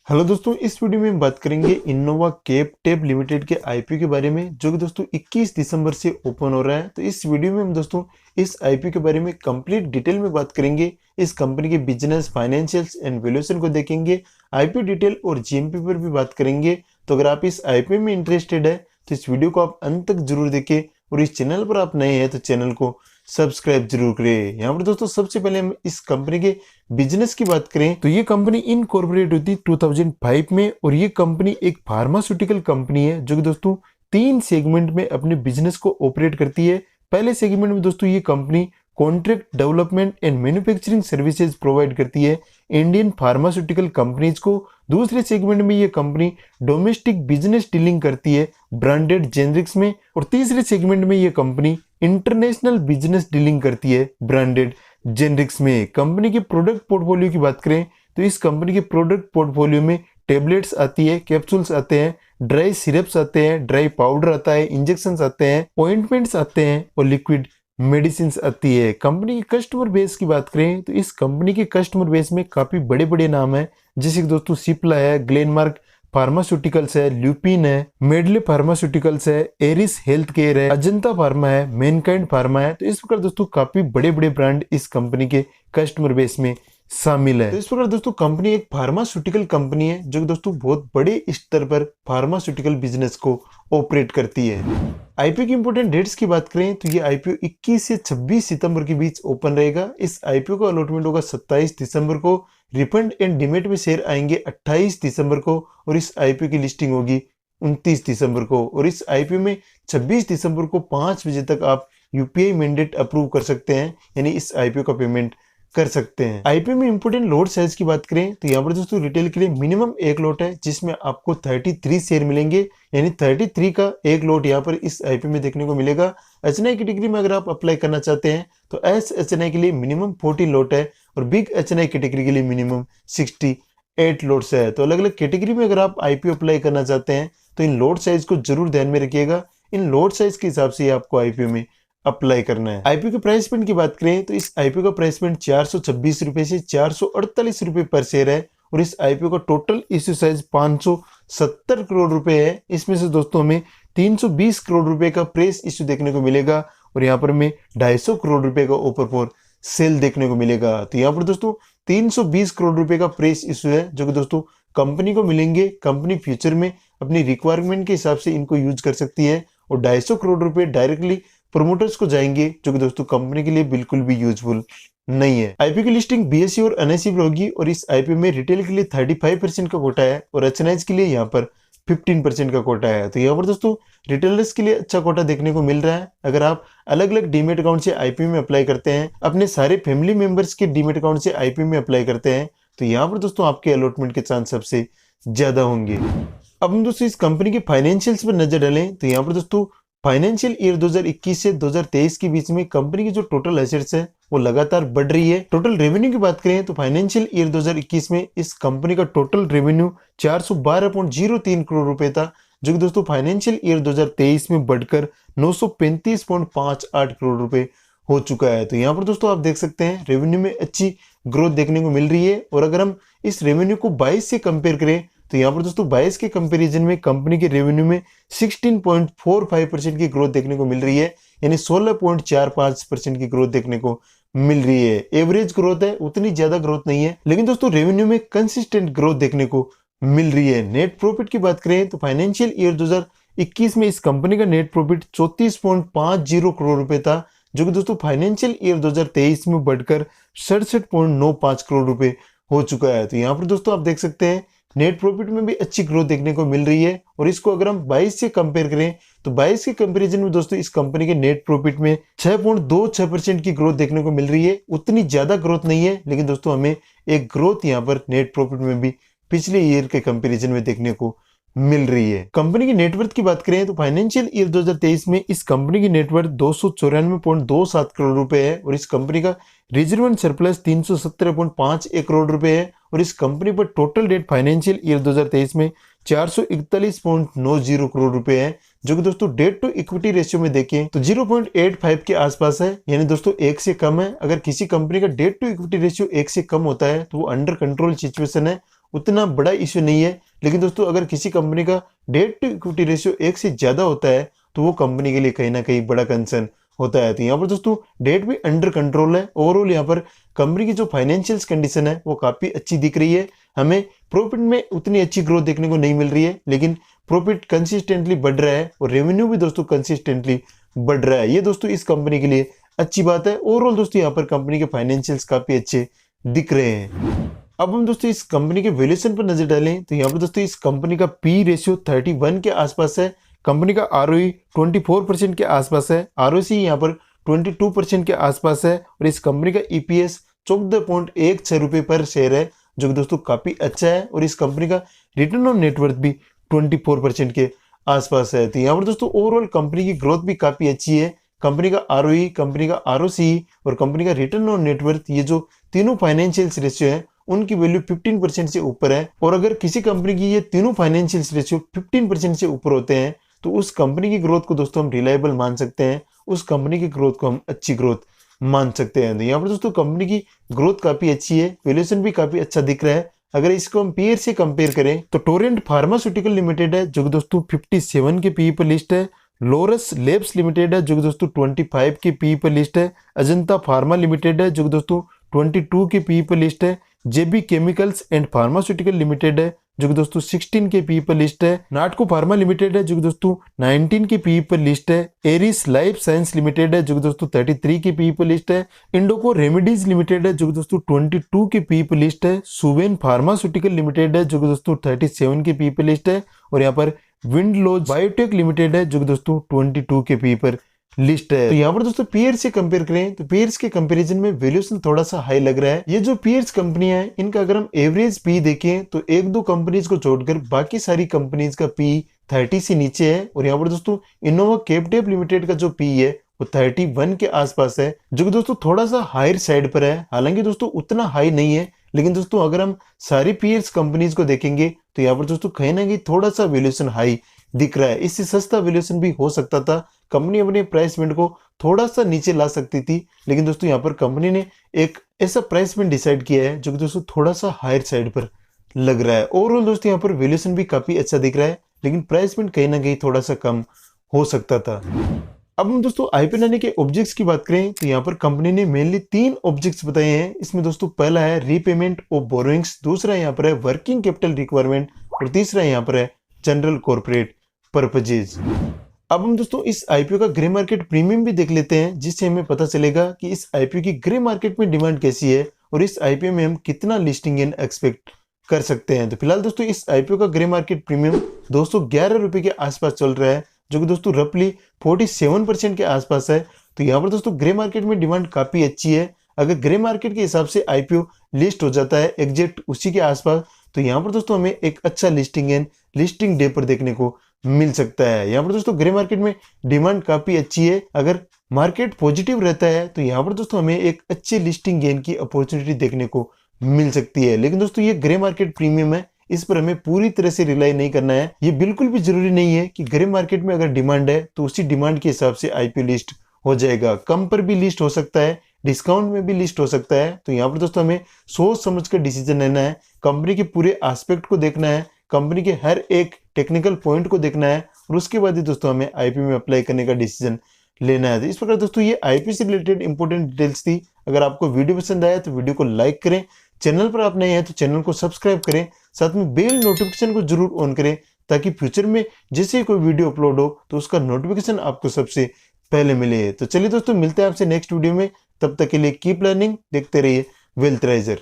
Hello दोस्तों, इस video में हम बात करेंगे इनोवा कैब टेब लिमिटेड के आईपीओ के बारे में, जो कि दोस्तों 21 दिसंबर से ओपन हो रहा है। तो इस वीडियो में हम दोस्तों इस आईपीओ के बारे में कंप्लीट डिटेल में बात करेंगे। इस कंपनी के बिजनेस, फाइनेंशियल्स एंड वैल्यूएशन को देखेंगे, आईपीओ डिटेल और जीएमपी पर भी बात करेंगे। तो अगर आप इस आईपीओ में इंटरेस्टेड है तो इस वीडियो को आप अंत तक जरूर देखें, और इस चैनल पर आप नए हैं तो चैनल को सब्सक्राइब जरूर करें। यहाँ पर दोस्तों सबसे पहले हम इस कंपनी के बिजनेस की बात करें तो ये कंपनी इनकॉर्पोरेट हुई थी 2005 में, और ये कंपनी एक फार्मास्यूटिकल कंपनी है जो कि दोस्तों 3 सेगमेंट में अपने बिजनेस को ऑपरेट करती है। पहले सेगमेंट में दोस्तों ये company contract development and manufacturing services provide करती है इंडियन फार्मास्यूटिकल कंपनीज को। दूसरे सेगमेंट में ये कंपनी डोमेस्टिक बिजनेस डीलिंग करती है ब्रांडेड जेनरिक्स में, और तीसरे सेगमेंट में ये कंपनी इंटरनेशनल बिजनेस डीलिंग करती है ब्रांडेड जेनरिक्स में। कंपनी के प्रोडक्ट पोर्टफोलियो की बात करें तो इस कंपनी के प्रोडक्ट पोर्टफोलियो में टेबलेट्स आती है, कैप्सूल्स आते हैं, ड्राई सिरप्स आते हैं, ड्राई पाउडर आता है, इंजेक्शंस आते हैं, ऑइंटमेंट्स आते हैं और लिक्विड मेडिसिन आती है। कंपनी के कस्टमर बेस की बात करें तो इस कंपनी के कस्टमर बेस में काफी बड़े बड़े नाम है, जैसे कि दोस्तों सिप्ला है, ग्लेनमार्क फार्मास्यूटिकल्स है, ल्यूपिन है, मेडले फार्मास्यूटिकल्स है, एरिस हेल्थ केयर है, अजंता फार्मा है, मैनकाइंड फार्मा है। तो इस प्रकार दोस्तों काफी बड़े बड़े ब्रांड इस कंपनी के कस्टमर बेस में शामिल है। तो इस प्रकार दोस्तों कंपनी एक फार्मास्यूटिकल कंपनी है जो कि दोस्तों बहुत बड़े स्तर पर फार्मास्यूटिकल बिजनेस को ऑपरेट करती है। आईपीओ की इंपोर्टेंट डेट्स की बात करें तो ये आईपीओ 21 से 26 सितंबर के बीच ओपन रहेगा। इस आईपीओ का अलॉटमेंट होगा 27 दिसंबर को, रिफंड एंड डिमेट में शेयर आएंगे 28 दिसंबर को, और इस आईपीओ की लिस्टिंग होगी 29 दिसंबर को। और इस आईपीओ में 26 दिसंबर को 5 बजे तक आप यूपीआई मैंडेट अप्रूव कर सकते हैं, यानी इस आईपीओ का पेमेंट कर सकते हैं। आईपीओ में इंपोर्टेंट लॉट साइज की बात करें तो यहाँ पर दोस्तों रिटेल के लिए मिनिमम एक लॉट है जिसमें आपको 33 शेयर मिलेंगे, यानी 33 का एक लॉट यहाँ पर इस आईपीओ में देखने को मिलेगा। एचएनआई कैटेगरी में अगर आप अप्लाई करना चाहते हैं तो एचएनआई के लिए मिनिमम 14 लॉट है, और बिग एचएनआई कैटेगरी के लिए मिनिमम 68 लॉट्स है। तो अलग अलग कैटेगरी में अगर आप आईपीओ अप्लाई करना चाहते हैं तो इन लॉट साइज को जरूर ध्यान में रखिएगा। इन लॉट साइज के हिसाब से आपको आईपीओ में अप्लाई करना है। आईपीओ के प्राइस पॉइंट की बात करें तो इस आईपीओ का प्राइस पॉइंट 426 रुपए से 448 रुपए पर शेयर है, और इस आईपीओ का टोटल इश्यू साइज 570 करोड़ रुपए है। इसमें से दोस्तों हमें 320 करोड़ रुपए का प्रेस इश्यू देखने को मिलेगा, और यहाँ पर हमें 250 करोड़ रुपए का ओपर फॉर सेल देखने को मिलेगा। तो यहाँ पर दोस्तों 320 करोड़ रुपए का प्रेस इश्यू है जो कि दोस्तों कंपनी को मिलेंगे। कंपनी फ्यूचर में अपनी रिक्वायरमेंट के हिसाब से इनको यूज कर सकती है, और 250 करोड़ रुपए डायरेक्टली प्रोमोटर्स को जाएंगे जो कि दोस्तों कंपनी के लिए बिल्कुल भी यूजफुल नहीं है। आईपीओ की लिस्टिंग बीएसई और एनएसई पर होगी, और इस आईपीओ में रिटेल के लिए 35% का कोटा है और एचएनआईज के लिए यहाँ पर 15% का कोटा है। तो यहाँ पर दोस्तों रिटेलर्स के लिए अच्छा कोटा देखने को मिल रहा है। अगर आप अलग अलग डीमेट अकाउंट से आईपीओ में अप्लाई करते हैं, अपने सारे फैमिली मेंबर्स के डीमेट अकाउंट से आईपीओ में अप्लाई करते हैं, तो यहाँ पर दोस्तों आपके अलॉटमेंट के चांस सबसे ज्यादा होंगे। अब हम दोस्तों इस कंपनी के फाइनेंशियल्स पर नजर डालें तो यहाँ पर दोस्तों फाइनेंशियल ईयर 2021 से 2023 के बीच में कंपनी की जो टोटल एसेट्स है वो लगातार बढ़ रही है। टोटल रेवेन्यू की बात करें तो फाइनेंशियल ईयर 2021 में इस कंपनी का टोटल रेवेन्यू 412.03 करोड़ रुपए था, जो कि दोस्तों फाइनेंशियल ईयर 2023 में बढ़कर 935.58 करोड़ रुपए हो चुका है। तो यहाँ पर दोस्तों आप देख सकते हैं रेवेन्यू में अच्छी ग्रोथ देखने को मिल रही है। और अगर हम इस रेवेन्यू को 22 से कंपेयर करें तो यहाँ पर दोस्तों 22 के कंपैरिजन में कंपनी के रेवेन्यू में 16.45% की ग्रोथ देखने को मिल रही है, यानी 16.45% की ग्रोथ देखने को मिल रही है। एवरेज ग्रोथ है, उतनी ज्यादा ग्रोथ नहीं है, लेकिन दोस्तों रेवेन्यू में कंसिस्टेंट ग्रोथ देखने को मिल रही है। नेट प्रॉफिट की बात करें तो फाइनेंशियल ईयर 2021 में इस कंपनी का नेट प्रॉफिट 34.50 करोड़ रुपए था, जो कि दोस्तों फाइनेंशियल ईयर 2023 में बढ़कर 67.95 करोड़ रुपए हो चुका है। तो यहाँ पर दोस्तों आप देख सकते हैं नेट प्रॉफिट में भी अच्छी ग्रोथ देखने को मिल रही है। और इसको अगर हम 22 से कंपेयर करें तो 22 के कंपैरिजन में दोस्तों इस कंपनी के नेट प्रॉफिट में 6.26% की ग्रोथ देखने को मिल रही है। उतनी ज्यादा ग्रोथ नहीं है, लेकिन दोस्तों हमें एक ग्रोथ यहाँ पर नेट प्रॉफिट में भी पिछले ईयर के कंपैरिजन में देखने को मिल रही है। कंपनी की नेटवर्थ की बात करें तो फाइनेंशियल ईयर 2023 में इस कंपनी की नेटवर्थ 294.27 करोड़ रुपए है, और इस कंपनी का रिजर्व एंड सरप्लस 317.51 करोड़ रुपए है, और इस कंपनी पर टोटल डेट फाइनेंशियल ईयर 2023 में 441.90 करोड़ रुपए है, जो कि दोस्तों डेट टू इक्विटी रेशियो में देखें तो 0.85 के आसपास है, यानी दोस्तों 1 से कम है। अगर किसी कंपनी का डेट टू इक्विटी रेशियो 1 से कम होता है तो वो अंडर कंट्रोल सिचुएशन है, उतना बड़ा इश्यू नहीं है। लेकिन दोस्तों अगर किसी कंपनी का डेट टू इक्विटी रेशियो 1 से ज़्यादा होता है तो वो कंपनी के लिए कहीं ना कहीं बड़ा कंसर्न होता है। तो यहाँ पर दोस्तों डेट भी अंडर कंट्रोल है। ओवरऑल यहाँ पर कंपनी की जो फाइनेंशियल्स कंडीशन है वो काफ़ी अच्छी दिख रही है। हमें प्रॉफिट में उतनी अच्छी ग्रोथ देखने को नहीं मिल रही है, लेकिन प्रॉफिट कंसिस्टेंटली बढ़ रहा है और रेवेन्यू भी दोस्तों कंसिस्टेंटली बढ़ रहा है। ये दोस्तों इस कंपनी के लिए अच्छी बात है। ओवरऑल दोस्तों यहाँ पर कंपनी के फाइनेंशियल्स काफ़ी अच्छे दिख रहे हैं। अब हम दोस्तों इस कंपनी के वैल्यूएशन पर नजर डालें तो यहाँ पर दोस्तों इस कंपनी का पी रेशियो 31 के आसपास है। कंपनी का आरओई 24% के आसपास है। आरओसी यहाँ पर 22% के आसपास है और इस कंपनी का ईपीएस 14.16 रुपये पर शेयर है, जो कि दोस्तों काफी अच्छा है। और इस कंपनी का रिटर्न ऑन नेटवर्थ भी 24% के आसपास है। तो यहाँ पर दोस्तों ओवरऑल कंपनी की ग्रोथ भी काफी अच्छी है। कंपनी का आरओई, कंपनी का आरओसी और कंपनी का रिटर्न ऑन नेटवर्थ, ये जो तीनों फाइनेंशियल रेशियो है उनकी वैल्यू 15% से ऊपर है। और अगर किसी कंपनी की ये तीनों फाइनेंशियल रेशियो 15% से ऊपर होते हैं तो उस कंपनी की ग्रोथ को दोस्तों हम रिलायबल मान सकते हैं, उस कंपनी की ग्रोथ को हम अच्छी ग्रोथ मान सकते हैं। तो यहाँ पर दोस्तों कंपनी की ग्रोथ काफी अच्छी है, वैल्यूएशन भी काफी अच्छा दिख रहा है। अगर इसको हम पीयर से कंपेयर करें तो टोरेंट फार्मास्यूटिकल लिमिटेड है जो कि दोस्तों 57 के पी पर लिस्ट है। लोरस लेब्स लिमिटेड है जो कि दोस्तों 25 के पी पर लिस्ट है। अजंता फार्मा लिमिटेड है जो कि दोस्तों 22 के पी पर लिस्ट है। जेबी केमिकल्स एंड फार्मास्यूटिकल लिमिटेड है जो कि दोस्तों 16 के पी पर लिस्ट है। नाटको फार्मा लिमिटेड है जो कि दोस्तों 19 के पी पर लिस्ट है। एरिस लाइफ साइंस लिमिटेड है जो कि दोस्तों 33 के पी पर लिस्ट है। इंडोको रेमेडीज लिमिटेड है जो कि दोस्तों 22 के पी पर लिस्ट है। सुवेन फार्मास्यूटिकल लिमिटेड है जो कि दोस्तों 37 के पी पर लिस्ट है। और यहाँ पर विंडलोज बायोटेक लिमिटेड है जो कि दोस्तों 22 के पी पर लिस्ट है। तो यहाँ पर दोस्तों पीयर्स से कंपेयर करें तो पीयर्स के कंपैरिजन में वैल्यूएशन थोड़ा सा हाई लग रहा है। ये जो पीयर्स कंपनियां हैं इनका अगर हम एवरेज पी देखें तो एक दो कंपनीज को छोड़कर बाकी सारी कंपनीज का पी 30 से नीचे है। और यहाँ पर दोस्तों इनोवा कैपटेप लिमिटेड का जो पी है वो 31 के आसपास है, जो कि दोस्तों थोड़ा सा हायर साइड पर है। हालांकि दोस्तों उतना हाई नहीं है, लेकिन दोस्तों अगर हम सारी पीयर्स कंपनीज को देखेंगे तो यहाँ पर दोस्तों कहीं ना कहीं थोड़ा सा वैल्यूएशन हाई दिख रहा है। इससे सस्ता वैल्यूएशन भी हो सकता था, कंपनी अपने प्राइस पॉइंट को थोड़ा सा नीचे ला सकती थी। लेकिन दोस्तों यहाँ पर कंपनी ने एक ऐसा प्राइस पॉइंट डिसाइड किया है जो कि दोस्तों थोड़ा सा हायर साइड पर लग रहा है। ओवरऑल दोस्तों यहाँ पर वैल्यूएशन भी काफी अच्छा दिख रहा है, लेकिन प्राइस पॉइंट कहीं ना कहीं थोड़ा सा कम हो सकता था। अब हम दोस्तों आईपीओ लाने के ऑब्जेक्ट्स की बात करें तो यहाँ पर कंपनी ने मेनली 3 ऑब्जेक्ट्स बताए हैं। इसमें दोस्तों पहला है रीपेमेंट ऑफ बोरोइंग्स, दूसरा यहाँ पर है वर्किंग कैपिटल रिक्वायरमेंट और तीसरा यहाँ पर है जनरल कॉर्पोरेट पर्पजेज। अब हम दोस्तों इस आईपीओ का ग्रे मार्केट प्रीमियम भी देख लेते हैं, जिससे हमें पता चलेगा कि इस आईपीओ की ग्रे मार्केट में डिमांड कैसी है और इस आईपीओ में हम कितना लिस्टिंग गेन एक्सपेक्ट कर सकते हैं। तो फिलहाल दोस्तों इस आईपीओ का ग्रे मार्केट प्रीमियम 211 रुपए के आसपास चल रहा है, जो कि दोस्तों रफली 47% के आसपास है। तो यहाँ पर दोस्तों ग्रे मार्केट में डिमांड काफी अच्छी है। अगर ग्रे मार्केट के हिसाब से आईपीओ लिस्ट हो जाता है एग्जैक्ट उसी के आसपास, तो यहाँ पर दोस्तों हमें एक अच्छा लिस्टिंग एंड लिस्टिंग डे पर देखने को मिल सकता है। यहाँ पर दोस्तों ग्रे मार्केट में डिमांड काफी अच्छी है। अगर मार्केट पॉजिटिव रहता है तो यहाँ पर दोस्तों हमें एक अच्छी लिस्टिंग गेन की अपॉर्चुनिटी देखने को मिल सकती है। लेकिन दोस्तों ये ग्रे मार्केट प्रीमियम है, इस पर हमें पूरी तरह से रिलाई नहीं करना है। ये बिल्कुल भी जरूरी नहीं है कि ग्रे मार्केट में अगर डिमांड है तो उसी डिमांड के हिसाब से आईपीओ लिस्ट हो जाएगा। कम पर भी लिस्ट हो सकता है, डिस्काउंट में भी लिस्ट हो सकता है। तो यहाँ पर दोस्तों हमें सोच समझ कर डिसीजन लेना है, कंपनी के पूरे एस्पेक्ट को देखना है, कंपनी के हर एक टेक्निकल पॉइंट को देखना है और उसके बाद ही दोस्तों हमें आईपीओ में अप्लाई करने का डिसीजन लेना है। तो इस प्रकार दोस्तों ये आईपीओ से रिलेटेड इंपॉर्टेंट डिटेल्स थी। अगर आपको वीडियो पसंद आया तो वीडियो को लाइक करें, चैनल पर आप नए हैं तो चैनल को सब्सक्राइब करें, साथ में बेल नोटिफिकेशन को जरूर ऑन करें ताकि फ्यूचर में जैसे कोई वीडियो अपलोड हो तो उसका नोटिफिकेशन आपको सबसे पहले मिले। तो चलिए दोस्तों मिलते हैं आपसे नेक्स्ट वीडियो में, तब तक के लिए कीप लर्निंग, देखते रहिए वेल्थ राइजर।